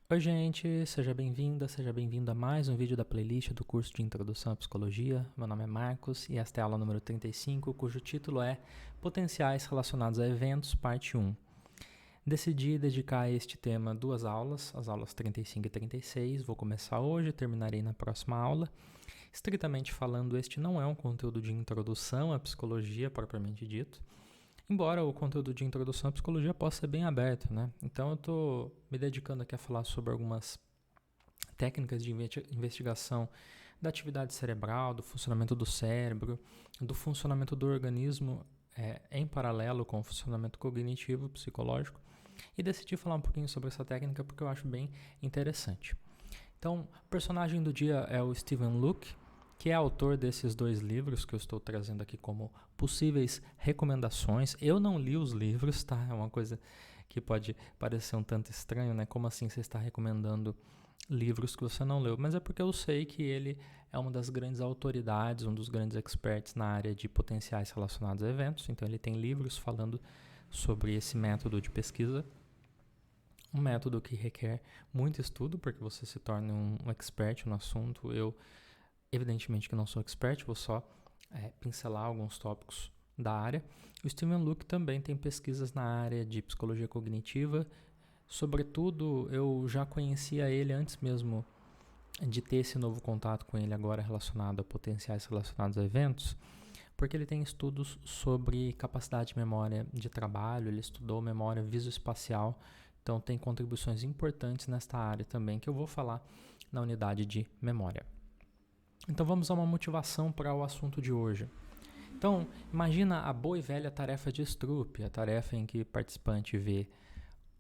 Oi, gente, seja bem-vinda, seja bem-vindo a mais um vídeo da playlist do curso de Introdução à Psicologia. Meu nome é Marcos e esta é a aula número 35, cujo título é Potenciais relacionados a eventos, parte 1. Decidi dedicar a este tema duas aulas, as aulas 35 e 36. Vou começar hoje e terminarei na próxima aula. Estritamente falando, este não é um conteúdo de introdução à psicologia propriamente dito, embora o conteúdo de introdução à psicologia possa ser bem aberto, né? Então eu estou me dedicando aqui a falar sobre algumas técnicas de investigação da atividade cerebral, do funcionamento do cérebro, do funcionamento do organismo em paralelo com o funcionamento cognitivo, psicológico, e decidi falar um pouquinho sobre essa técnica porque eu acho bem interessante. Então, o personagem do dia é o Stephen Luke, que é autor desses dois livros que eu estou trazendo aqui como possíveis recomendações. Eu não li os livros, tá? É uma coisa que pode parecer um tanto estranho, né? Como assim você está recomendando livros que você não leu? Mas é porque eu sei que ele é uma das grandes autoridades, um dos grandes experts na área de potenciais relacionados a eventos. Então, ele tem livros falando sobre esse método de pesquisa. Um método que requer muito estudo, porque você se torna um expert no assunto. Eu, evidentemente que não sou expert, vou só pincelar alguns tópicos da área. O Stephen Luke também tem pesquisas na área de psicologia cognitiva. Sobretudo, eu já conhecia ele antes mesmo de ter esse novo contato com ele agora relacionado a potenciais relacionados a eventos, porque ele tem estudos sobre capacidade de memória de trabalho, ele estudou memória visoespacial, então tem contribuições importantes nesta área também que eu vou falar na unidade de memória. Então vamos a uma motivação para o assunto de hoje. Então, imagina a boa e velha tarefa de Stroop, a tarefa em que o participante vê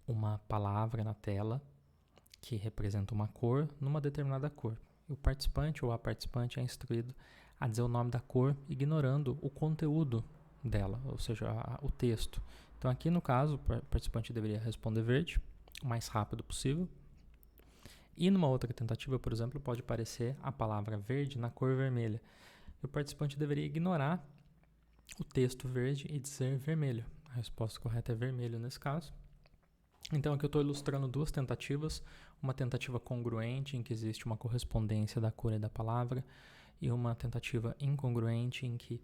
uma palavra na tela que representa uma cor numa determinada cor. O participante ou a participante é instruído a dizer o nome da cor, ignorando o conteúdo dela, ou seja, o texto. Então, aqui no caso, o participante deveria responder verde, o mais rápido possível. E numa outra tentativa, por exemplo, pode aparecer a palavra verde na cor vermelha. E o participante deveria ignorar o texto verde e dizer vermelho. A resposta correta é vermelho nesse caso. Então aqui eu estou ilustrando duas tentativas, uma tentativa congruente em que existe uma correspondência da cor e da palavra, e uma tentativa incongruente em que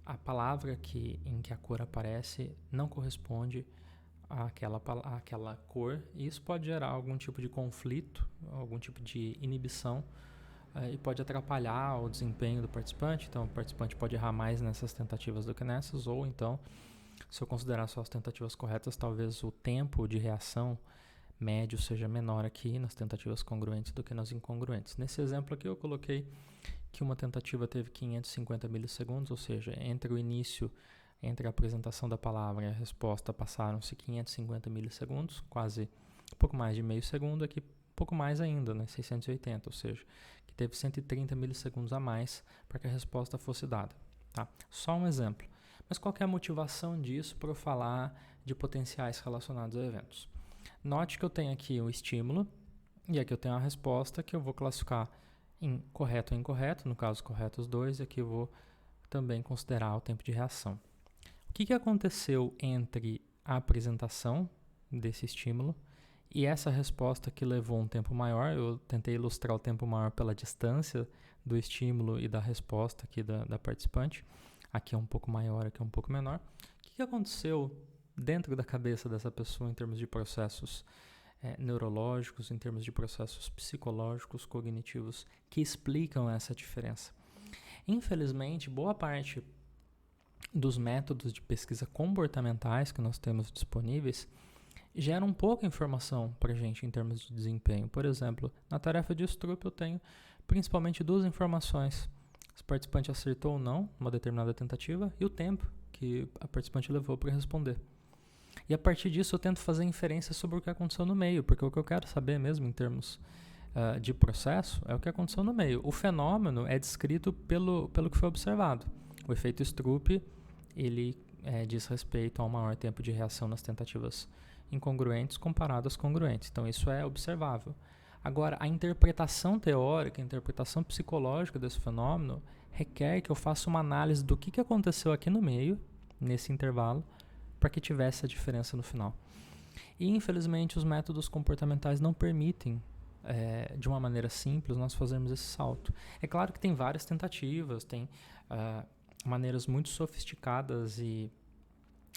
a palavra em que a cor aparece não corresponde àquela cor, e isso pode gerar algum tipo de conflito, algum tipo de inibição, e pode atrapalhar o desempenho do participante. Então o participante pode errar mais nessas tentativas do que nessas, ou então, se eu considerar só as tentativas corretas, talvez o tempo de reação médio seja menor aqui nas tentativas congruentes do que nas incongruentes. Nesse exemplo aqui eu coloquei que uma tentativa teve 550 milissegundos, ou seja, entre a apresentação da palavra e a resposta passaram-se 550 milissegundos, quase um pouco mais de meio segundo, aqui um pouco mais ainda, né, 680, ou seja, que teve 130 milissegundos a mais para que a resposta fosse dada. Tá? Só um exemplo. Mas qual que é a motivação disso para eu falar de potenciais relacionados a eventos? Note que eu tenho aqui o estímulo e aqui eu tenho a resposta que eu vou classificar em correto ou incorreto, no caso correto os dois, e aqui eu vou também considerar o tempo de reação. O que aconteceu entre a apresentação desse estímulo e essa resposta que levou um tempo maior? Eu tentei ilustrar o tempo maior pela distância do estímulo e da resposta aqui da participante. Aqui é um pouco maior, aqui é um pouco menor. O que aconteceu dentro da cabeça dessa pessoa em termos de processos neurológicos, em termos de processos psicológicos, cognitivos, que explicam essa diferença? Infelizmente, boa parte dos métodos de pesquisa comportamentais que nós temos disponíveis geram pouca informação para a gente em termos de desempenho. Por exemplo, na tarefa de Stroop eu tenho principalmente duas informações: se o participante acertou ou não uma determinada tentativa e o tempo que a participante levou para responder. E a partir disso eu tento fazer inferência sobre o que aconteceu no meio, porque o que eu quero saber mesmo em termos de processo é o que aconteceu no meio. O fenômeno é descrito pelo que foi observado. O efeito Stroop, ele diz respeito a um maior tempo de reação nas tentativas incongruentes comparado às congruentes. Então isso é observável. Agora, a interpretação teórica, a interpretação psicológica desse fenômeno requer que eu faça uma análise do que aconteceu aqui no meio, nesse intervalo, para que tivesse a diferença no final. E, infelizmente, os métodos comportamentais não permitem, de uma maneira simples, nós fazermos esse salto. É claro que tem várias tentativas, tem maneiras muito sofisticadas e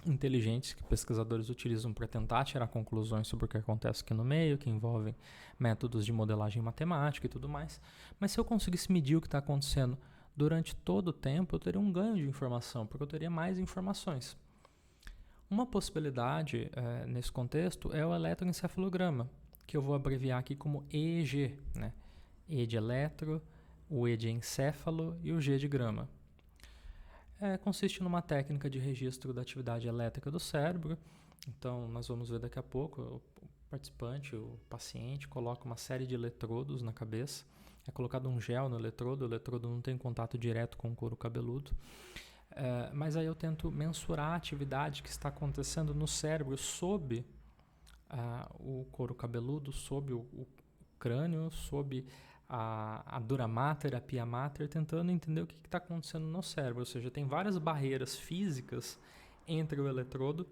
inteligentes que pesquisadores utilizam para tentar tirar conclusões sobre o que acontece aqui no meio, que envolvem métodos de modelagem matemática e tudo mais. Mas se eu conseguisse medir o que está acontecendo durante todo o tempo, eu teria um ganho de informação, porque eu teria mais informações. Uma possibilidade nesse contexto é o eletroencefalograma, que eu vou abreviar aqui como EEG, né? E de eletro, o E de encéfalo e o G de grama. Consiste numa técnica de registro da atividade elétrica do cérebro. Então, nós vamos ver daqui a pouco, o participante, o paciente, coloca uma série de eletrodos na cabeça. É colocado um gel no eletrodo, o eletrodo não tem contato direto com o couro cabeludo. Mas aí eu tento mensurar a atividade que está acontecendo no cérebro sob o couro cabeludo, sob o crânio, sob a dura mater, a pia mater, tentando entender o que está acontecendo no cérebro. Ou seja, tem várias barreiras físicas entre o eletrodo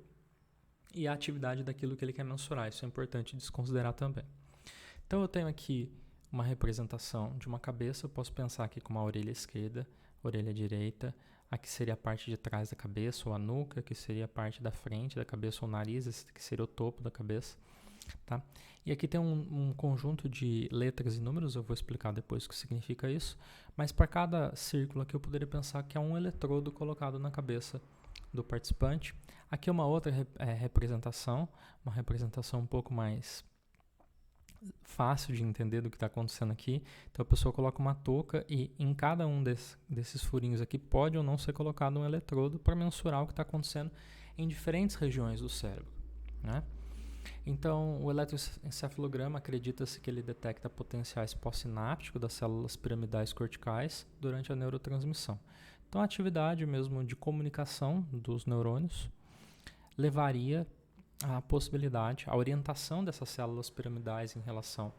e a atividade daquilo que ele quer mensurar. Isso é importante desconsiderar também. Então eu tenho aqui uma representação de uma cabeça. Eu posso pensar aqui como a orelha esquerda, orelha direita. Aqui seria a parte de trás da cabeça, ou a nuca, que seria a parte da frente da cabeça, ou o nariz, esse que seria o topo da cabeça. Tá? E aqui tem um conjunto de letras e números, eu vou explicar depois o que significa isso, mas para cada círculo aqui eu poderia pensar que é um eletrodo colocado na cabeça do participante. Aqui é uma outra representação, uma representação um pouco mais fácil de entender do que está acontecendo aqui. Então a pessoa coloca uma touca e em cada um desses furinhos aqui pode ou não ser colocado um eletrodo para mensurar o que está acontecendo em diferentes regiões do cérebro, né? Então, o eletroencefalograma acredita-se que ele detecta potenciais pós-sinápticos das células piramidais corticais durante a neurotransmissão. Então, a atividade mesmo de comunicação dos neurônios levaria à possibilidade, a orientação dessas células piramidais em relação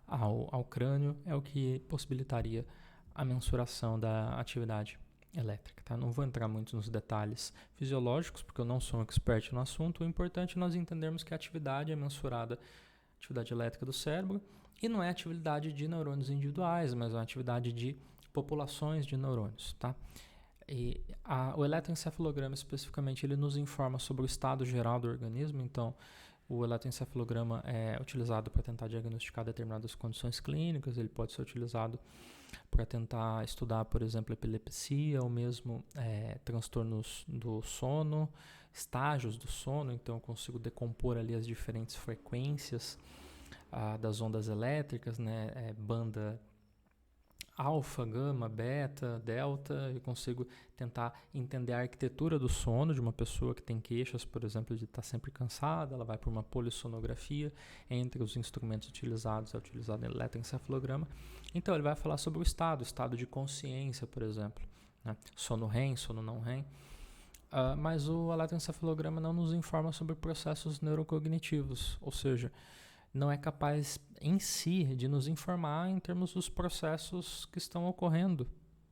ao crânio é o que possibilitaria a mensuração da atividade elétrica. Tá? Não vou entrar muito nos detalhes fisiológicos, porque eu não sou um expert no assunto. O importante é nós entendermos que a atividade é mensurada, atividade elétrica do cérebro, e não é atividade de neurônios individuais, mas é uma atividade de populações de neurônios. Tá? E o eletroencefalograma, especificamente, ele nos informa sobre o estado geral do organismo. Então, o eletroencefalograma é utilizado para tentar diagnosticar determinadas condições clínicas, ele pode ser utilizado para tentar estudar, por exemplo, epilepsia ou mesmo transtornos do sono, estágios do sono. Então, eu consigo decompor ali as diferentes frequências das ondas elétricas, né? Banda alfa, gama, beta, delta. Eu consigo tentar entender a arquitetura do sono de uma pessoa que tem queixas, por exemplo, de estar sempre cansada. Ela vai por uma polissonografia. Entre os instrumentos utilizados é utilizado o eletroencefalograma. Então, ele vai falar sobre o estado de consciência, por exemplo, né? Sono REM, sono não REM. Mas o eletroencefalograma não nos informa sobre processos neurocognitivos, ou seja, não é capaz em si de nos informar em termos dos processos que estão ocorrendo,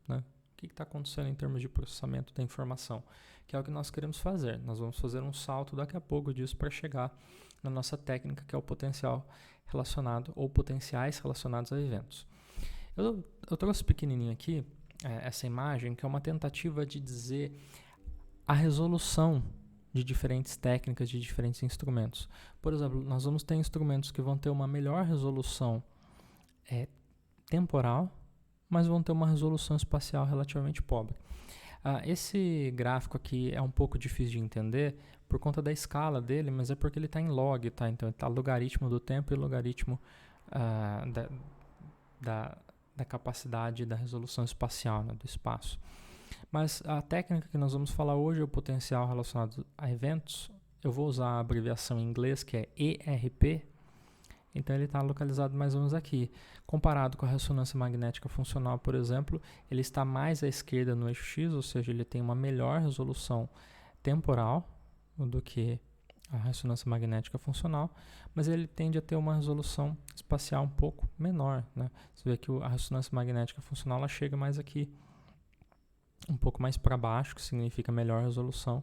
né? O que está acontecendo em termos de processamento da informação, que é o que nós queremos fazer. Nós vamos fazer um salto daqui a pouco disso para chegar na nossa técnica, que é o potencial relacionado ou potenciais relacionados a eventos. Eu trouxe pequenininho aqui essa imagem, que é uma tentativa de dizer a resolução de diferentes técnicas, de diferentes instrumentos. Por exemplo, nós vamos ter instrumentos que vão ter uma melhor resolução temporal, mas vão ter uma resolução espacial relativamente pobre. Esse gráfico aqui é um pouco difícil de entender por conta da escala dele, mas é porque ele está em log, tá? Então ele está logaritmo do tempo e logaritmo da capacidade da resolução espacial, né, do espaço. Mas a técnica que nós vamos falar hoje é o potencial relacionado a eventos. Eu vou usar a abreviação em inglês, que é ERP. Então ele está localizado mais ou menos aqui. Comparado com a ressonância magnética funcional, por exemplo, ele está mais à esquerda no eixo X, ou seja, ele tem uma melhor resolução temporal do que a ressonância magnética funcional, mas ele tende a ter uma resolução espacial um pouco menor, né? Você vê que a ressonância magnética funcional ela chega mais aqui, um pouco mais para baixo, que significa melhor resolução.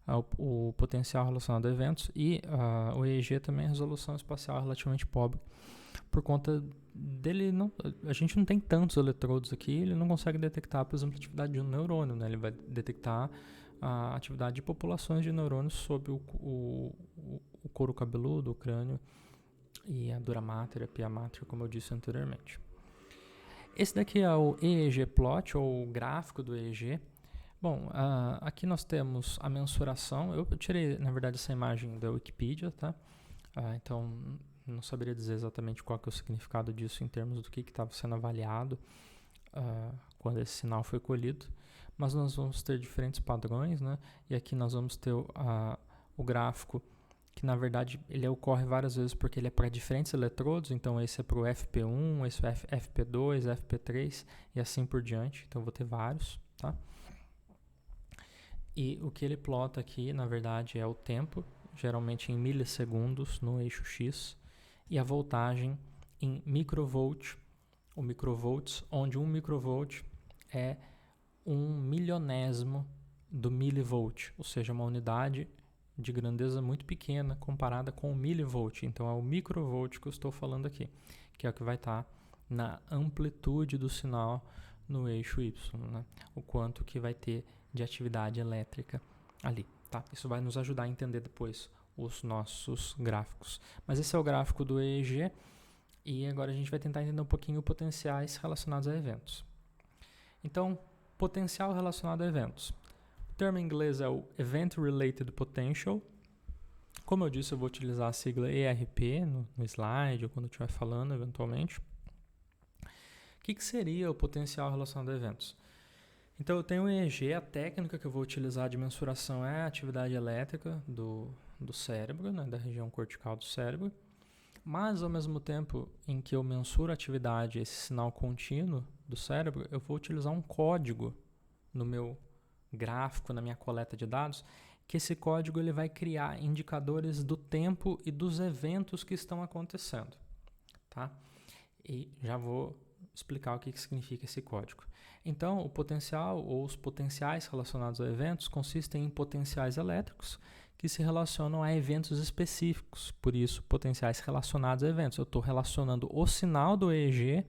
o potencial relacionado a eventos, e o EEG também é resolução espacial relativamente pobre, por conta dele, a gente não tem tantos eletrodos aqui, ele não consegue detectar, por exemplo, a atividade de um neurônio, né? Ele vai detectar a atividade de populações de neurônios sob o couro cabeludo, o crânio e a dura mater, a pia mater, como eu disse anteriormente. Esse daqui é o EEG plot, ou o gráfico do EEG. Bom, aqui nós temos a mensuração. Eu tirei, na verdade, essa imagem da Wikipedia, tá? Então, não saberia dizer exatamente qual que é o significado disso em termos do que estava sendo avaliado quando esse sinal foi colhido. Mas nós vamos ter diferentes padrões, né? E aqui nós vamos ter o gráfico, que na verdade ele ocorre várias vezes porque ele é para diferentes eletrodos. Então esse é para o FP1, esse é FP2, FP3 e assim por diante. Então eu vou ter vários, tá? E o que ele plota aqui, na verdade, é o tempo, geralmente em milissegundos no eixo X, e a voltagem em microvolt, ou microvolts, onde 1 microvolt é 1 milionésimo do milivolt, ou seja, uma unidade de grandeza muito pequena comparada com o milivolt. Então é o microvolt que eu estou falando aqui, que é o que vai estar na amplitude do sinal no eixo Y, né? O quanto que vai ter de atividade elétrica ali, tá? Isso vai nos ajudar a entender depois os nossos gráficos. Mas esse é o gráfico do EEG, e agora a gente vai tentar entender um pouquinho potenciais relacionados a eventos. Então, potencial relacionado a eventos. O termo em inglês é o Event Related Potential. Como eu disse, eu vou utilizar a sigla ERP no slide ou quando eu estiver falando eventualmente. O que seria o potencial relacionado a eventos? Então eu tenho o EEG, a técnica que eu vou utilizar de mensuração é a atividade elétrica do cérebro, né, da região cortical do cérebro. Mas ao mesmo tempo em que eu mensuro a atividade, esse sinal contínuo do cérebro, eu vou utilizar um código no meu gráfico, na minha coleta de dados, que esse código ele vai criar indicadores do tempo e dos eventos que estão acontecendo, tá? E já vou explicar o que significa esse código. Então, o potencial ou os potenciais relacionados a eventos consistem em potenciais elétricos que se relacionam a eventos específicos, por isso potenciais relacionados a eventos. Eu estou relacionando o sinal do EEG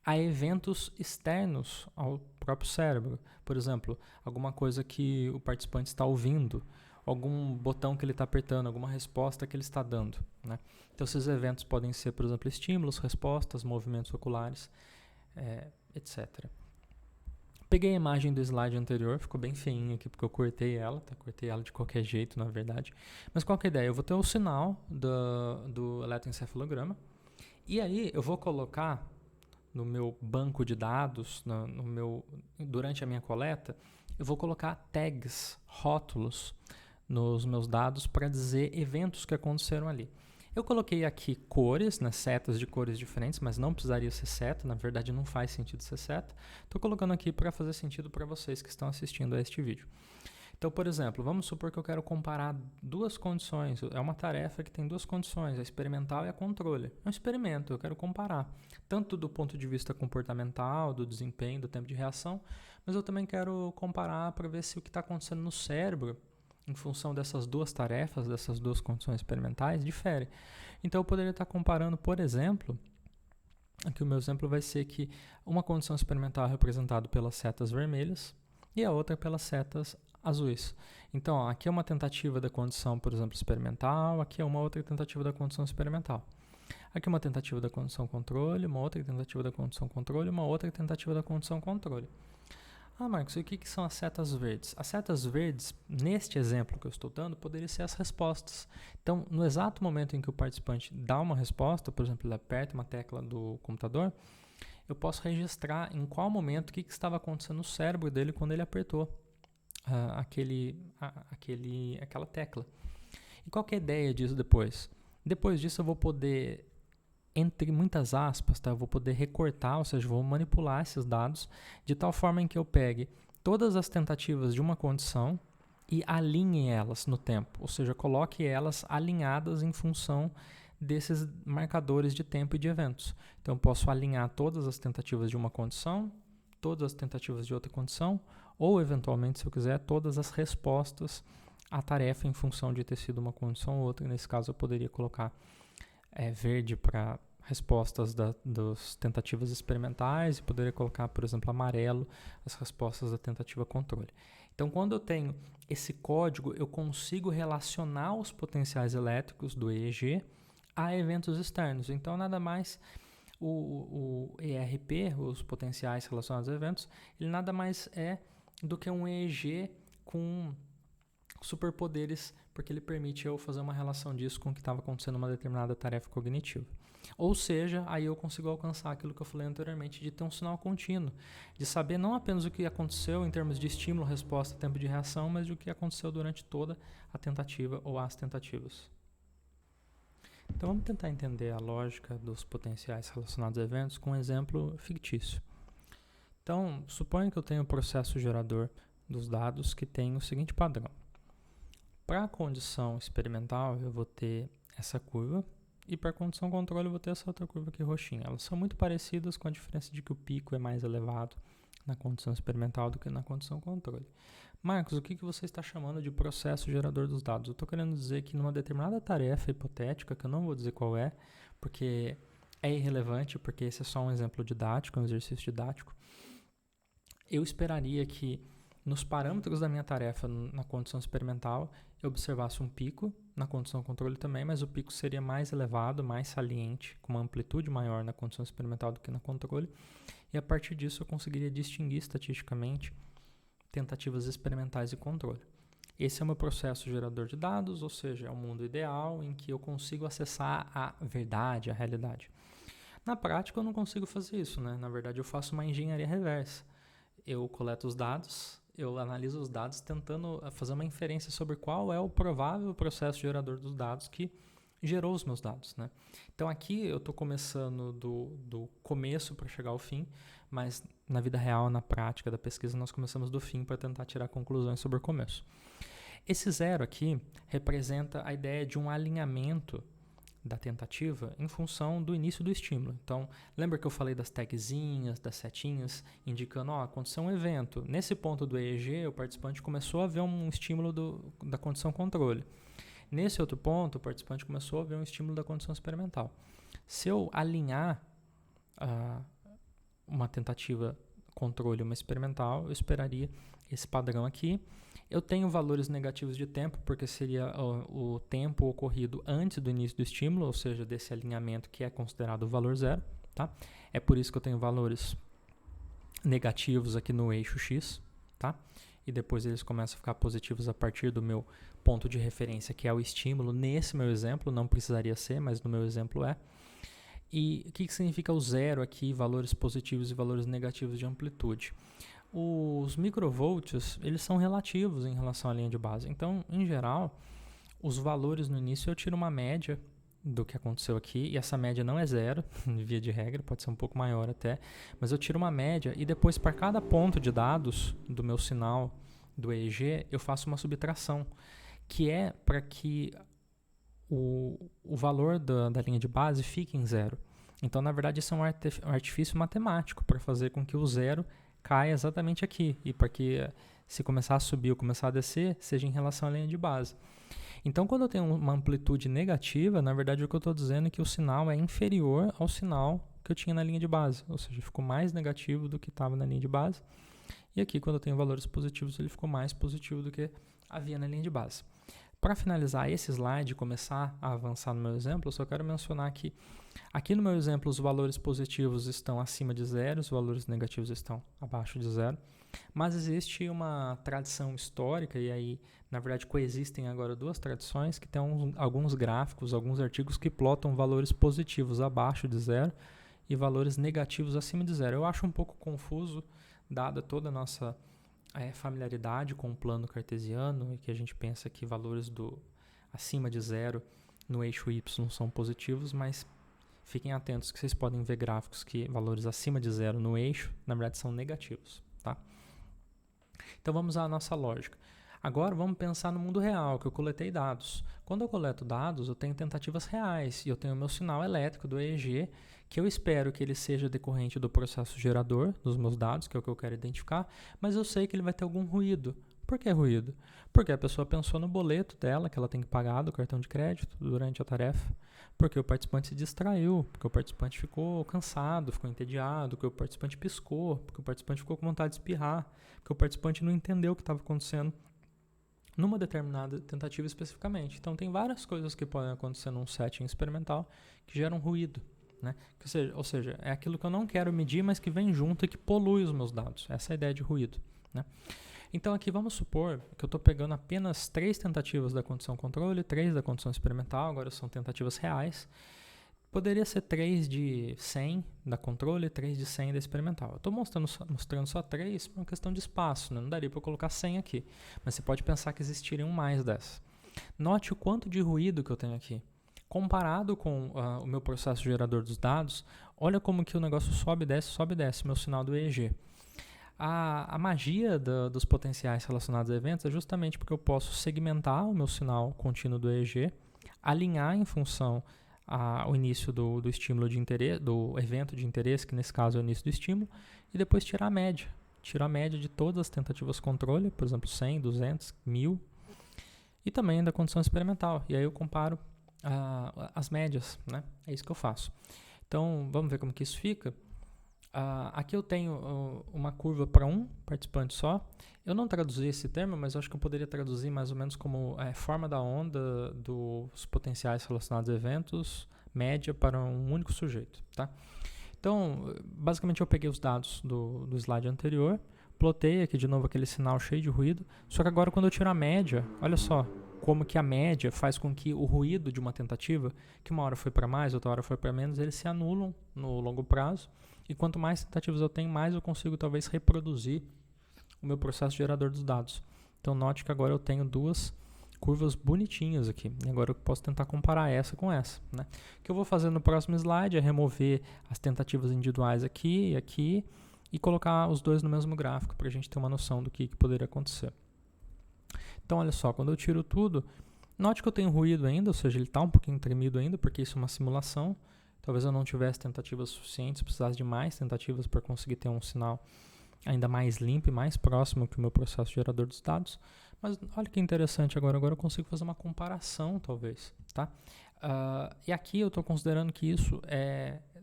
a eventos externos ao próprio cérebro. Por exemplo, alguma coisa que o participante está ouvindo, algum botão que ele está apertando, alguma resposta que ele está dando, né? Então, esses eventos podem ser, por exemplo, estímulos, respostas, movimentos oculares, etc. Peguei a imagem do slide anterior, ficou bem feinha aqui porque eu cortei ela, tá? Cortei ela de qualquer jeito, na verdade. Mas qual que é a ideia? Eu vou ter o sinal do eletroencefalograma e aí eu vou colocar no meu banco de dados, durante a minha coleta, eu vou colocar tags, rótulos, nos meus dados para dizer eventos que aconteceram ali. Eu coloquei aqui cores, né, setas de cores diferentes, mas não precisaria ser seta, na verdade não faz sentido ser seta. Estou colocando aqui para fazer sentido para vocês que estão assistindo a este vídeo. Então, por exemplo, vamos supor que eu quero comparar duas condições. É uma tarefa que tem duas condições, a experimental e a controle. É um experimento, eu quero comparar, tanto do ponto de vista comportamental, do desempenho, do tempo de reação, mas eu também quero comparar para ver se o que está acontecendo no cérebro, em função dessas duas tarefas, dessas duas condições experimentais, difere. Então, eu poderia estar comparando, por exemplo, aqui o meu exemplo vai ser que uma condição experimental é representada pelas setas vermelhas e a outra pelas setas azuis. Então, aqui é uma tentativa da condição, por exemplo, experimental, aqui é uma outra tentativa da condição experimental. Aqui é uma tentativa da condição controle, uma outra tentativa da condição controle, uma outra tentativa da condição controle. Ah, Marcos, e o que são as setas verdes? As setas verdes, neste exemplo que eu estou dando, poderiam ser as respostas. Então, no exato momento em que o participante dá uma resposta, por exemplo, ele aperta uma tecla do computador, eu posso registrar em qual momento, o que estava acontecendo no cérebro dele quando ele apertou aquela tecla. E qual que é a ideia disso depois? Depois disso eu vou poder, entre muitas aspas, tá? Eu vou poder recortar, ou seja, vou manipular esses dados de tal forma em que eu pegue todas as tentativas de uma condição e alinhe elas no tempo, ou seja, coloque elas alinhadas em função desses marcadores de tempo e de eventos. Então, eu posso alinhar todas as tentativas de uma condição, todas as tentativas de outra condição, ou, eventualmente, se eu quiser, todas as respostas a tarefa em função de ter sido uma condição ou outra. Nesse caso, eu poderia colocar verde para respostas das tentativas experimentais e poderia colocar, por exemplo, amarelo as respostas da tentativa controle. Então, quando eu tenho esse código, eu consigo relacionar os potenciais elétricos do EEG a eventos externos. Então, nada mais, o ERP, os potenciais relacionados a eventos, ele nada mais é do que um EEG com superpoderes, porque ele permite eu fazer uma relação disso com o que estava acontecendo numa determinada tarefa cognitiva. Ou seja, aí eu consigo alcançar aquilo que eu falei anteriormente, de ter um sinal contínuo, de saber não apenas o que aconteceu em termos de estímulo, resposta, tempo de reação, mas o que aconteceu durante toda a tentativa ou as tentativas. Então vamos tentar entender a lógica dos potenciais relacionados a eventos com um exemplo fictício. Então, suponha que eu tenho um processo gerador dos dados que tem o seguinte padrão. Para a condição experimental, eu vou ter essa curva, e para a condição controle, eu vou ter essa outra curva aqui roxinha. Elas são muito parecidas, com a diferença de que o pico é mais elevado na condição experimental do que na condição controle. Marcos, o que você está chamando de processo gerador dos dados? Eu estou querendo dizer que numa determinada tarefa hipotética, que eu não vou dizer qual é, porque é irrelevante, porque esse é só um exemplo didático, um exercício didático, eu esperaria que nos parâmetros da minha tarefa na condição experimental, eu observasse um pico, na condição controle também, mas o pico seria mais elevado, mais saliente, com uma amplitude maior na condição experimental do que na controle, e a partir disso eu conseguiria distinguir estatisticamente tentativas experimentais e controle. Esse é o meu processo gerador de dados, ou seja, é um mundo ideal em que eu consigo acessar a verdade, a realidade. Na prática eu não consigo fazer isso, né? Na verdade eu faço uma engenharia reversa. Eu coleto os dados, eu analiso os dados tentando fazer uma inferência sobre qual é o provável processo gerador dos dados que gerou os meus dados, né? Então aqui eu estou começando do começo para chegar ao fim, mas na vida real, na prática da pesquisa, nós começamos do fim para tentar tirar conclusões sobre o começo. Esse zero aqui representa a ideia de um alinhamento da tentativa em função do início do estímulo. Então, lembra que eu falei das tagzinhas, das setinhas, indicando, aconteceu um evento. Nesse ponto do EEG, o participante começou a ver um estímulo da condição controle. Nesse outro ponto, o participante começou a ver um estímulo da condição experimental. Se eu alinhar uma tentativa controle e uma experimental, eu esperaria esse padrão aqui. Eu tenho valores negativos de tempo, porque seria o tempo ocorrido antes do início do estímulo, ou seja, desse alinhamento que é considerado o valor zero. Tá? É por isso que eu tenho valores negativos aqui no eixo X. Tá? E depois eles começam a ficar positivos a partir do meu ponto de referência, que é o estímulo. Nesse meu exemplo, não precisaria ser, mas no meu exemplo é. E o que significa o zero aqui, valores positivos e valores negativos de amplitude? Os microvolts, eles são relativos em relação à linha de base. Então, em geral, os valores no início eu tiro uma média do que aconteceu aqui, e essa média não é zero, via de regra, pode ser um pouco maior até, mas eu tiro uma média e depois para cada ponto de dados do meu sinal do EEG, eu faço uma subtração, que é para que o valor da linha de base fique em zero. Então, na verdade, isso é um artifício matemático para fazer com que o zero caia exatamente aqui, e para que se começar a subir ou começar a descer, seja em relação à linha de base. Então, quando eu tenho uma amplitude negativa, na verdade o que eu estou dizendo é que o sinal é inferior ao sinal que eu tinha na linha de base, ou seja, ficou mais negativo do que estava na linha de base. E aqui, quando eu tenho valores positivos, ele ficou mais positivo do que havia na linha de base. Para finalizar esse slide e começar a avançar no meu exemplo, eu só quero mencionar que aqui no meu exemplo os valores positivos estão acima de zero, os valores negativos estão abaixo de zero, mas existe uma tradição histórica, e aí na verdade coexistem agora duas tradições que têm alguns gráficos, alguns artigos que plotam valores positivos abaixo de zero e valores negativos acima de zero. Eu acho um pouco confuso, dada toda a nossa familiaridade com o plano cartesiano, e que a gente pensa que valores acima de zero no eixo Y são positivos, mas fiquem atentos que vocês podem ver gráficos que valores acima de zero no eixo, na verdade, são negativos. Tá? Então vamos à nossa lógica. Agora vamos pensar no mundo real, que eu coletei dados. Quando eu coleto dados, eu tenho tentativas reais, e eu tenho o meu sinal elétrico do EEG, que eu espero que ele seja decorrente do processo gerador dos meus dados, que é o que eu quero identificar, mas eu sei que ele vai ter algum ruído, Por que ruído? Porque a pessoa pensou no boleto dela, que ela tem que pagar do cartão de crédito durante a tarefa, porque o participante se distraiu, porque o participante ficou cansado, ficou entediado, porque o participante piscou, porque o participante ficou com vontade de espirrar, porque o participante não entendeu o que estava acontecendo numa determinada tentativa especificamente. Então, tem várias coisas que podem acontecer num setting experimental que geram ruído, né? Ou seja, é aquilo que eu não quero medir, mas que vem junto e que polui os meus dados. Essa é a ideia de ruído, né? Então, aqui vamos supor que eu estou pegando apenas 3 tentativas da condição controle, 3 da condição experimental, agora são tentativas reais. Poderia ser 3 de 100 da controle e 3 de 100 da experimental. Eu estou mostrando só 3 por uma questão de espaço, né? Não daria para eu colocar 100 aqui, mas você pode pensar que existiriam mais dessas. Note o quanto de ruído que eu tenho aqui. Comparado com o meu processo gerador dos dados, olha como que o negócio sobe e desce, meu sinal do EEG. A magia dos potenciais relacionados a eventos é justamente porque eu posso segmentar o meu sinal contínuo do EEG, alinhar em função ao início do estímulo de interesse, do evento de interesse, que nesse caso é o início do estímulo, e depois tirar a média. Tirar a média de todas as tentativas controle, por exemplo, 100, 200, 1000, e também da condição experimental. E aí eu comparo as médias, né? É isso que eu faço. Então, vamos ver como que isso fica. Aqui eu tenho uma curva para um participante só. Eu não traduzi esse termo, mas eu acho que eu poderia traduzir mais ou menos como forma da onda dos potenciais relacionados a eventos, média para um único sujeito. Tá? Então, basicamente eu peguei os dados do slide anterior, plotei aqui de novo aquele sinal cheio de ruído, só que agora quando eu tiro a média, olha só como que a média faz com que o ruído de uma tentativa, que uma hora foi para mais, outra hora foi para menos, eles se anulam no longo prazo. E quanto mais tentativas eu tenho, mais eu consigo talvez reproduzir o meu processo gerador dos dados. Então note que agora eu tenho 2 curvas bonitinhas aqui. E agora eu posso tentar comparar essa com essa, né? O que eu vou fazer no próximo slide é remover as tentativas individuais aqui e aqui e colocar os dois no mesmo gráfico para a gente ter uma noção do que poderia acontecer. Então olha só, quando eu tiro tudo, note que eu tenho ruído ainda, ou seja, ele está um pouquinho tremido ainda, porque isso é uma simulação. Talvez eu não tivesse tentativas suficientes, precisasse de mais tentativas para conseguir ter um sinal ainda mais limpo e mais próximo que o meu processo gerador dos dados. Mas olha que interessante agora eu consigo fazer uma comparação, talvez. Tá? E aqui eu estou considerando que isso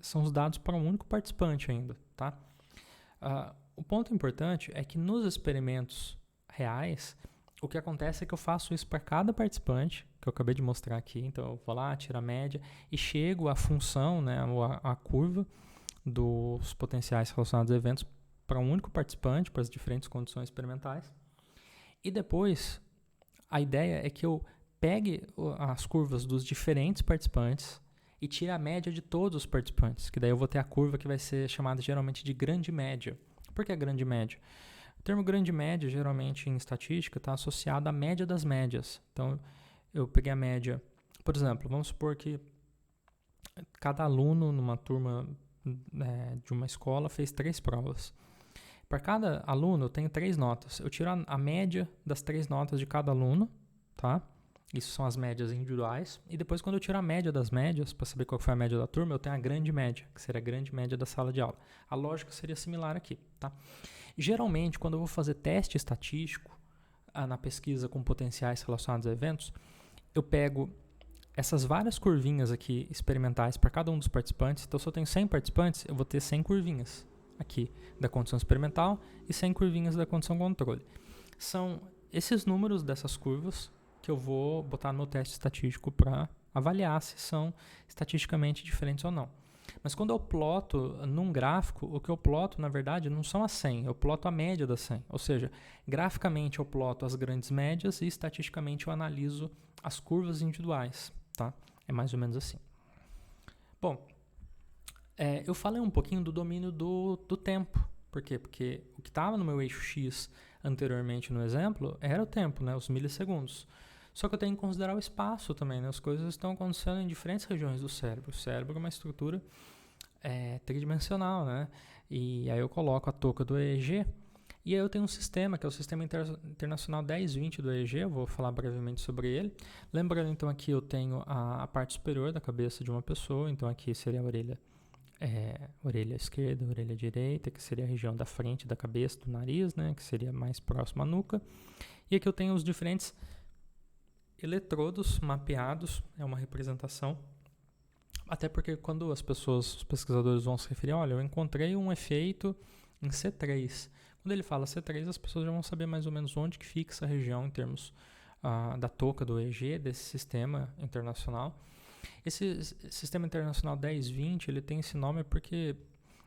são os dados para um único participante ainda. Tá? O ponto importante é que nos experimentos reais, o que acontece é que eu faço isso para cada participante, que eu acabei de mostrar aqui. Então, eu vou lá, tiro a média e chego à função, né, a curva dos potenciais relacionados a eventos para um único participante, para as diferentes condições experimentais. E depois, a ideia é que eu pegue as curvas dos diferentes participantes e tire a média de todos os participantes, que daí eu vou ter a curva que vai ser chamada geralmente de grande média. Por que grande média? O termo grande média, geralmente em estatística, está associado à média das médias. Então, eu peguei a média, por exemplo, vamos supor que cada aluno numa turma de uma escola fez 3 provas. Para cada aluno, eu tenho 3 notas. Eu tiro a média das 3 notas de cada aluno, tá? Isso são as médias individuais. E depois, quando eu tiro a média das médias, para saber qual foi a média da turma, eu tenho a grande média, que seria a grande média da sala de aula. A lógica seria similar aqui, tá? Geralmente, quando eu vou fazer teste estatístico na pesquisa com potenciais relacionados a eventos, eu pego essas várias curvinhas aqui experimentais para cada um dos participantes. Então, se eu tenho 100 participantes, eu vou ter 100 curvinhas aqui da condição experimental e 100 curvinhas da condição controle. São esses números dessas curvas que eu vou botar no teste estatístico para avaliar se são estatisticamente diferentes ou não. Mas quando eu ploto num gráfico, o que eu ploto, na verdade, não são as 100, eu ploto a média das 100. Ou seja, graficamente eu ploto as grandes médias e estatisticamente eu analiso as curvas individuais. Tá? É mais ou menos assim. Bom, eu falei um pouquinho do domínio do tempo. Por quê? Porque o que estava no meu eixo X anteriormente no exemplo era o tempo, né? Os milissegundos. Só que eu tenho que considerar o espaço também, né? As coisas estão acontecendo em diferentes regiões do cérebro. O cérebro é uma estrutura tridimensional, né? E aí eu coloco a touca do EEG e aí eu tenho um sistema, que é o Sistema Internacional 1020 do EEG, eu vou falar brevemente sobre ele. Lembrando, então, aqui eu tenho a parte superior da cabeça de uma pessoa, então aqui seria a orelha esquerda, orelha direita, que seria a região da frente da cabeça, do nariz, né? Que seria mais próximo à nuca. E aqui eu tenho os diferentes eletrodos mapeados, é uma representação. Até porque quando os pesquisadores vão se referir, olha, eu encontrei um efeito em C3. Quando ele fala C3, as pessoas já vão saber mais ou menos onde que fica essa região em termos da touca do EG, desse sistema internacional. Esse sistema internacional 1020, ele tem esse nome porque,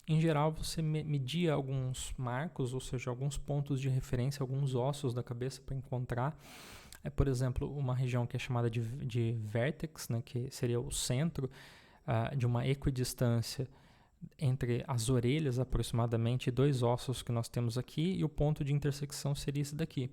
em geral, você media alguns marcos, ou seja, alguns pontos de referência, alguns ossos da cabeça para encontrar. Por exemplo, uma região que é chamada de vértex, né, que seria o centro de uma equidistância entre as orelhas, aproximadamente, e 2 ossos que nós temos aqui, e o ponto de intersecção seria esse daqui.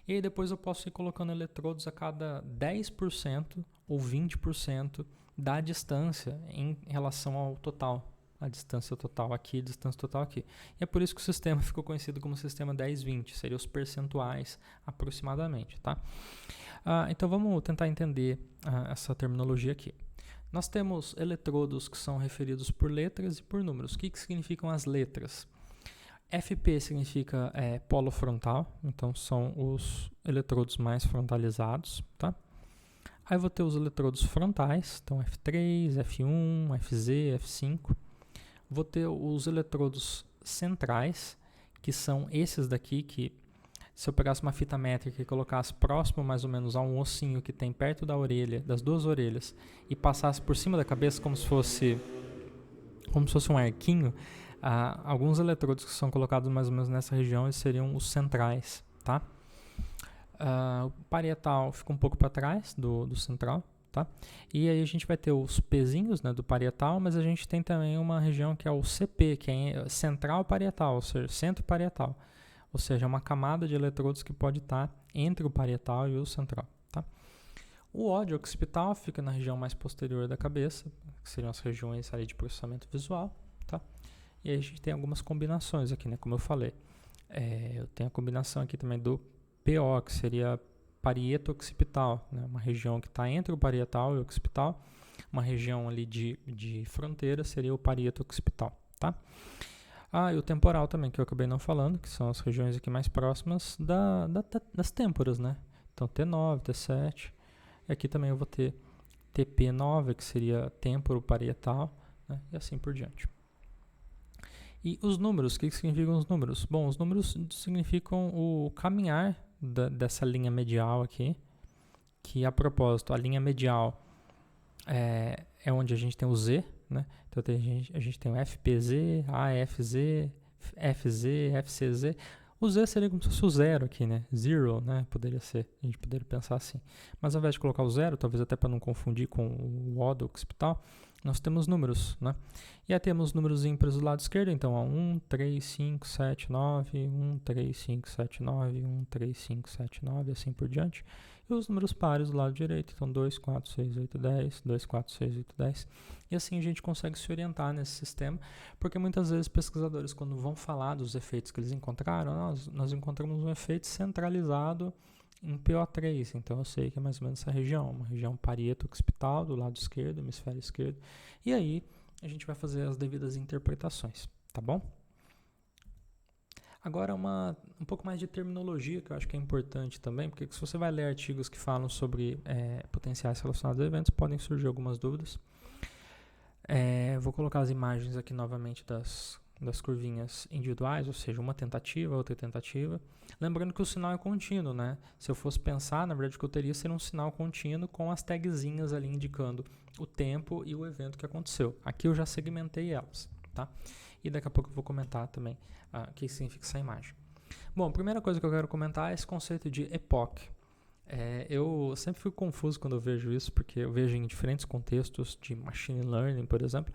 E aí depois eu posso ir colocando eletrodos a cada 10% ou 20% da distância em relação ao total. A distância total aqui, a distância total aqui. E é por isso que o sistema ficou conhecido como sistema 10-20, seriam os percentuais aproximadamente, tá? Então vamos tentar entender essa terminologia aqui. Nós temos eletrodos que são referidos por letras e por números. O que significam as letras? FP significa polo frontal, então são os eletrodos mais frontalizados, tá? Aí eu vou ter os eletrodos frontais, então F3, F1, FZ, F5. Vou ter os eletrodos centrais, que são esses daqui, que se eu pegasse uma fita métrica e colocasse próximo mais ou menos a um ossinho que tem perto da orelha, das 2 orelhas, e passasse por cima da cabeça como se fosse um arquinho, alguns eletrodos que são colocados mais ou menos nessa região eles seriam os centrais, tá? O parietal fica um pouco para trás do central, tá? E aí a gente vai ter os pezinhos, né, do parietal, mas a gente tem também uma região que é o CP, que é central parietal, ou seja, centro parietal. Ou seja, uma camada de eletrodos que pode estar entre o parietal e o central, tá? O ódio occipital fica na região mais posterior da cabeça, que seriam as regiões ali de processamento visual, tá? E aí a gente tem algumas combinações aqui, né? Como eu falei, eu tenho a combinação aqui também do PO, que seria parieto occipital, né? Uma região que está entre o parietal e o occipital. Uma região ali de fronteira seria o parieto occipital, tá? E o temporal também, que eu acabei não falando, que são as regiões aqui mais próximas das têmporas, né? Então, T9, T7. E aqui também eu vou ter TP9, que seria têmporo parietal, né? E assim por diante. E os números, o que significam os números? Bom, os números significam o caminhar dessa linha medial aqui, que, a propósito, a linha medial é onde a gente tem o Z, né? Então a gente tem o FPZ, AFZ, FZ, FCZ. O Z seria como se fosse o zero aqui, né? Zero, né? Poderia ser, a gente poderia pensar assim. Mas ao invés de colocar o zero, talvez até para não confundir com o O do occipital, nós temos números, né? E aí temos números ímpares do lado esquerdo, então 1, 3, 5, 7, 9, 1, 3, 5, 7, 9, 1, 3, 5, 7, 9, assim por diante. E os números pares do lado direito, então 2, 4, 6, 8, 10, 2, 4, 6, 8, 10. E assim a gente consegue se orientar nesse sistema, porque muitas vezes pesquisadores, quando vão falar dos efeitos que eles encontraram, nós encontramos um efeito centralizado em PO3, então eu sei que é mais ou menos essa região, uma região parieto-occipital do lado esquerdo, hemisfério esquerdo, e aí a gente vai fazer as devidas interpretações, tá bom? Agora um pouco mais de terminologia, que eu acho que é importante também, porque se você vai ler artigos que falam sobre potenciais relacionados a eventos, podem surgir algumas dúvidas. Vou colocar as imagens aqui novamente das curvinhas individuais, ou seja, uma tentativa, outra tentativa. Lembrando que o sinal é contínuo, né? Se eu fosse pensar, na verdade, o que eu teria seria um sinal contínuo com as tagzinhas ali indicando o tempo e o evento que aconteceu. Aqui eu já segmentei elas, tá? E daqui a pouco eu vou comentar também o que significa essa imagem. Bom, a primeira coisa que eu quero comentar é esse conceito de epoch. Eu sempre fico confuso quando eu vejo isso, porque eu vejo em diferentes contextos de machine learning, por exemplo.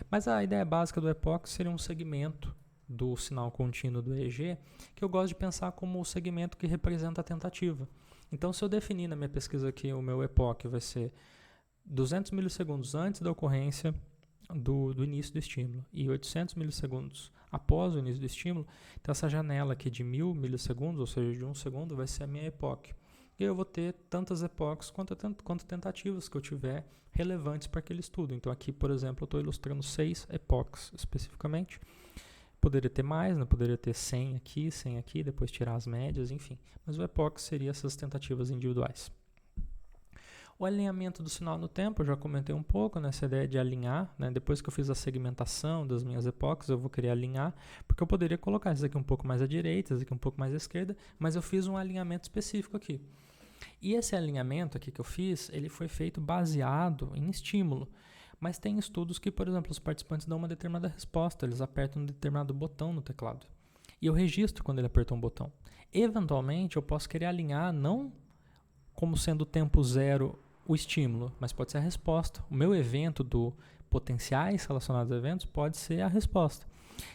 Mas a ideia básica do epoch seria um segmento do sinal contínuo do EEG, que eu gosto de pensar como o segmento que representa a tentativa. Então, se eu definir na minha pesquisa aqui, o meu epoch vai ser 200 milissegundos antes da ocorrência do início do estímulo e 800 milissegundos após o início do estímulo, então essa janela aqui de 1000 milissegundos, ou seja, de 1 segundo, vai ser a minha epoch. E eu vou ter tantas epochs quanto tentativas que eu tiver relevantes para aquele estudo. Então aqui, por exemplo, eu estou ilustrando 6 epochs especificamente. poderia ter mais, né? Poderia ter 100 aqui, depois tirar as médias, enfim. Mas o epoch seria essas tentativas individuais. O alinhamento do sinal no tempo, eu já comentei um pouco, né? Essa ideia de alinhar, né? Depois que eu fiz a segmentação das minhas epoques, eu vou querer alinhar, porque eu poderia colocar isso aqui um pouco mais à direita, isso aqui um pouco mais à esquerda, mas eu fiz um alinhamento específico aqui. E esse alinhamento aqui que eu fiz, ele foi feito baseado em estímulo. Mas tem estudos que, por exemplo, os participantes dão uma determinada resposta, eles apertam um determinado botão no teclado. E eu registro quando ele apertou um botão. Eventualmente, eu posso querer alinhar não como sendo o tempo zero o estímulo, mas pode ser a resposta. O meu evento do potenciais relacionados a eventos pode ser a resposta.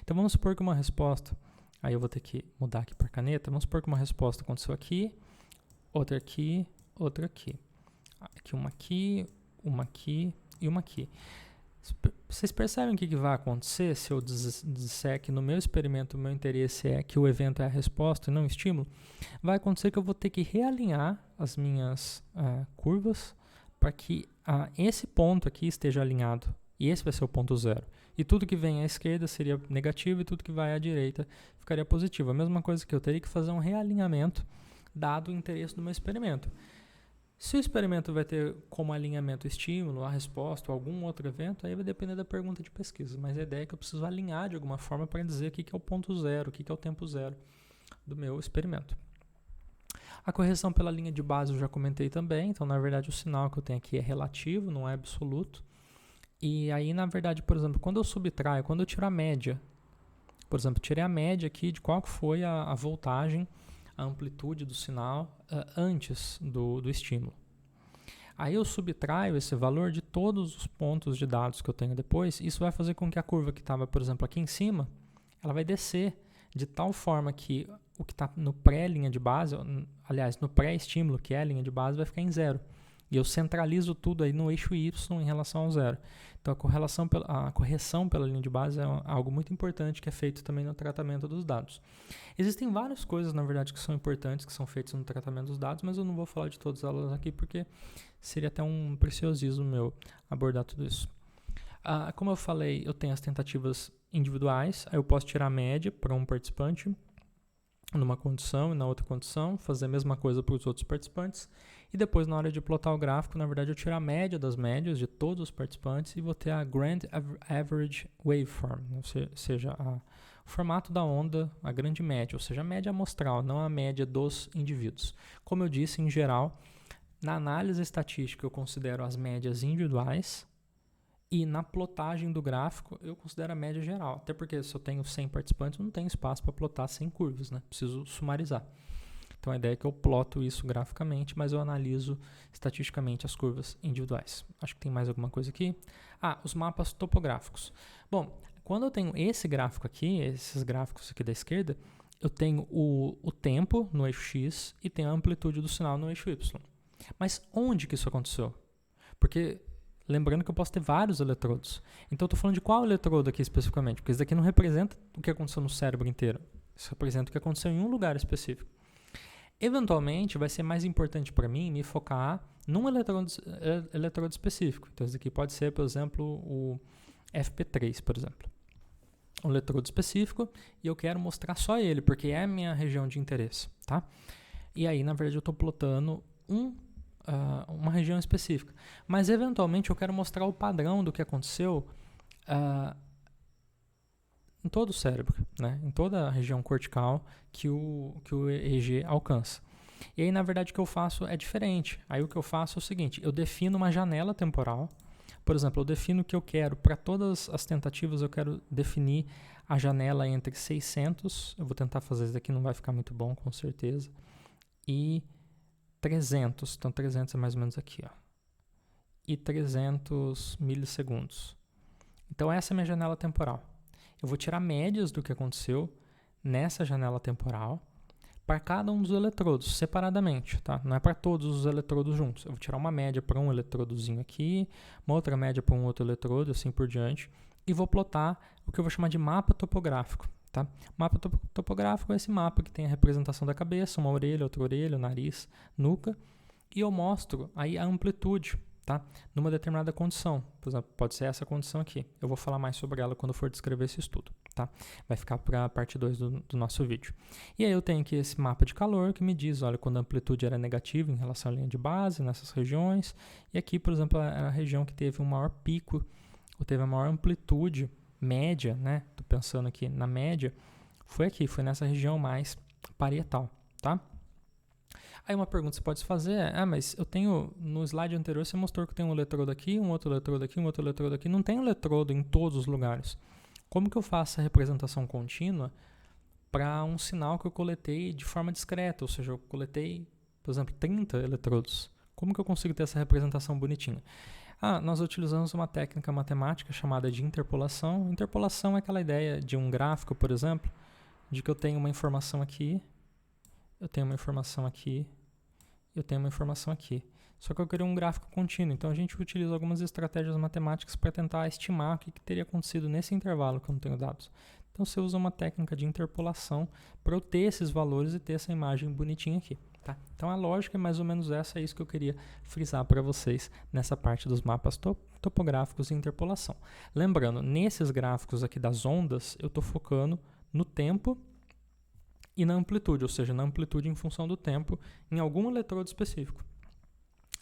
Então, vamos supor que uma resposta, aí eu vou ter que mudar aqui para caneta, vamos supor que uma resposta aconteceu aqui, outra aqui, outra aqui. Uma aqui e uma aqui. Vocês percebem o que vai acontecer se eu disser que no meu experimento o meu interesse é que o evento é a resposta e não o estímulo? Vai acontecer que eu vou ter que realinhar as minhas curvas para que esse ponto aqui esteja alinhado. E esse vai ser o ponto zero. E tudo que vem à esquerda seria negativo e tudo que vai à direita ficaria positivo. A mesma coisa que eu teria que fazer um realinhamento dado o interesse do meu experimento. Se o experimento vai ter como alinhamento o estímulo, a resposta ou algum outro evento, aí vai depender da pergunta de pesquisa. Mas a ideia é que eu preciso alinhar de alguma forma para dizer o que é o ponto zero, o que é o tempo zero do meu experimento. A correção pela linha de base eu já comentei também. Então, na verdade, o sinal que eu tenho aqui é relativo, não é absoluto. E aí, na verdade, por exemplo, quando eu subtraio, quando eu tiro a média, por exemplo, tirei a média aqui de qual foi a voltagem, a amplitude do sinal antes do estímulo. Aí eu subtraio esse valor de todos os pontos de dados que eu tenho depois. Isso vai fazer com que a curva que estava, por exemplo, aqui em cima, ela vai descer de tal forma que o que está no pré-linha de base, aliás, no pré-estímulo, que é a linha de base, vai ficar em zero. E eu centralizo tudo aí no eixo Y em relação ao zero. Então, a correção pela linha de base é algo muito importante que é feito também no tratamento dos dados. Existem várias coisas, na verdade, que são importantes, que são feitas no tratamento dos dados, mas eu não vou falar de todas elas aqui, porque seria até um preciosismo meu abordar tudo isso. Como eu falei, eu tenho as tentativas individuais, aí eu posso tirar a média para um participante numa condição e na outra condição, fazer a mesma coisa para os outros participantes, e depois na hora de plotar o gráfico, na verdade eu tiro a média das médias de todos os participantes e vou ter a Grand Average Waveform, ou seja, o formato da onda, a grande média, ou seja, a média amostral, não a média dos indivíduos. Como eu disse, em geral, na análise estatística eu considero as médias individuais, e na plotagem do gráfico, eu considero a média geral. Até porque se eu tenho 100 participantes, eu não tenho espaço para plotar 100 curvas, né? Preciso sumarizar. Então, a ideia é que eu ploto isso graficamente, mas eu analiso estatisticamente as curvas individuais. Acho que tem mais alguma coisa aqui. Os mapas topográficos. Bom, quando eu tenho esse gráfico aqui, esses gráficos aqui da esquerda, eu tenho o tempo no eixo X e tenho a amplitude do sinal no eixo Y. Mas onde que isso aconteceu? Porque lembrando que eu posso ter vários eletrodos. Então, eu estou falando de qual eletrodo aqui especificamente? Porque isso daqui não representa o que aconteceu no cérebro inteiro. Isso representa o que aconteceu em um lugar específico. Eventualmente, vai ser mais importante para mim me focar num eletrodo específico. Então, isso aqui pode ser, por exemplo, o FP3, por exemplo. Um eletrodo específico e eu quero mostrar só ele, porque é a minha região de interesse. Tá? E aí, na verdade, eu estou plotando uma região específica. Mas, eventualmente, eu quero mostrar o padrão do que aconteceu em todo o cérebro, né? Em toda a região cortical que o EEG alcança. E aí, na verdade, o que eu faço é diferente. Aí, o que eu faço é o seguinte, eu defino uma janela temporal. Por exemplo, eu defino que eu quero, para todas as tentativas, eu quero definir a janela entre 600, eu vou tentar fazer isso daqui, não vai ficar muito bom, com certeza, e 300, então 300 é mais ou menos aqui, ó, e 300 milissegundos. Então essa é a minha janela temporal. Eu vou tirar médias do que aconteceu nessa janela temporal para cada um dos eletrodos, separadamente, tá? Não é para todos os eletrodos juntos. Eu vou tirar uma média para um eletrodozinho aqui, uma outra média para um outro eletrodo, assim por diante, e vou plotar o que eu vou chamar de mapa topográfico. Tá? Mapa topográfico é esse mapa que tem a representação da cabeça, uma orelha, outra orelha, nariz, nuca, e eu mostro aí a amplitude, tá? Numa determinada condição. Por exemplo, pode ser essa condição aqui. Eu vou falar mais sobre ela quando for descrever esse estudo. Tá? tá? Vai ficar para a parte 2 do nosso vídeo. E aí eu tenho aqui esse mapa de calor que me diz, olha, quando a amplitude era negativa em relação à linha de base, nessas regiões. E aqui, por exemplo, era a região que teve um maior pico, ou teve a maior amplitude média, né? Tô pensando aqui na média, foi aqui, foi nessa região mais parietal, tá? Aí uma pergunta que você pode fazer é, mas eu tenho, no slide anterior você mostrou que tem um eletrodo aqui, um outro eletrodo aqui, um outro eletrodo aqui. Não tem um eletrodo em todos os lugares. Como que eu faço a representação contínua para um sinal que eu coletei de forma discreta? Ou seja, eu coletei, por exemplo, 30 eletrodos. Como que eu consigo ter essa representação bonitinha? Nós utilizamos uma técnica matemática chamada de interpolação. Interpolação é aquela ideia de um gráfico, por exemplo, de que eu tenho uma informação aqui, eu tenho uma informação aqui, eu tenho uma informação aqui. Só que eu queria um gráfico contínuo, então a gente utiliza algumas estratégias matemáticas para tentar estimar o que teria acontecido nesse intervalo que eu não tenho dados. Então você usa uma técnica de interpolação para eu ter esses valores e ter essa imagem bonitinha aqui. Tá? Então a lógica é mais ou menos essa, é isso que eu queria frisar para vocês nessa parte dos mapas topográficos e interpolação. Lembrando, nesses gráficos aqui das ondas, eu estou focando no tempo e na amplitude, ou seja, na amplitude em função do tempo em algum eletrodo específico.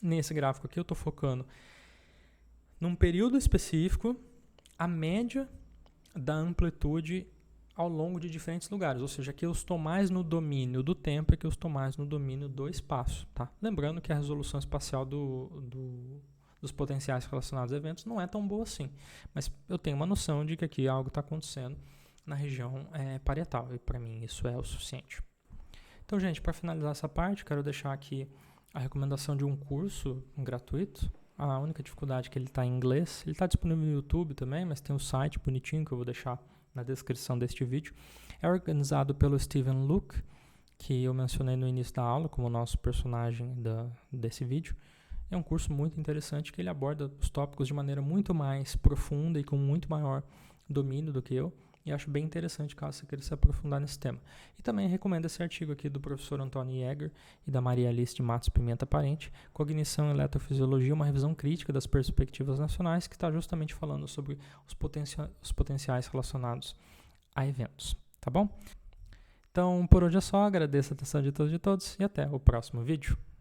Nesse gráfico aqui eu estou focando num período específico, a média da amplitude ao longo de diferentes lugares, ou seja, aqui eu estou mais no domínio do tempo e aqui eu estou mais no domínio do espaço. Tá? Lembrando que a resolução espacial dos potenciais relacionados a eventos não é tão boa assim, mas eu tenho uma noção de que aqui algo está acontecendo na região parietal, e para mim isso é o suficiente. Então, gente, para finalizar essa parte, quero deixar aqui a recomendação de um curso gratuito. A única dificuldade é que ele está em inglês. Ele está disponível no YouTube também, mas tem um site bonitinho que eu vou deixar na descrição deste vídeo. É organizado pelo Steven Luke, que eu mencionei no início da aula como nosso personagem desse vídeo. É um curso muito interessante que ele aborda os tópicos de maneira muito mais profunda e com muito maior domínio do que eu. E acho bem interessante caso você queira se aprofundar nesse tema. E também recomendo esse artigo aqui do professor Antônio Jäger e da Maria Alice de Matos Pimenta Parente, Cognição e Eletrofisiologia, uma revisão crítica das perspectivas nacionais, que está justamente falando sobre os potenciais relacionados a eventos. Tá bom? Então, por hoje é só. Agradeço a atenção de todos e até o próximo vídeo.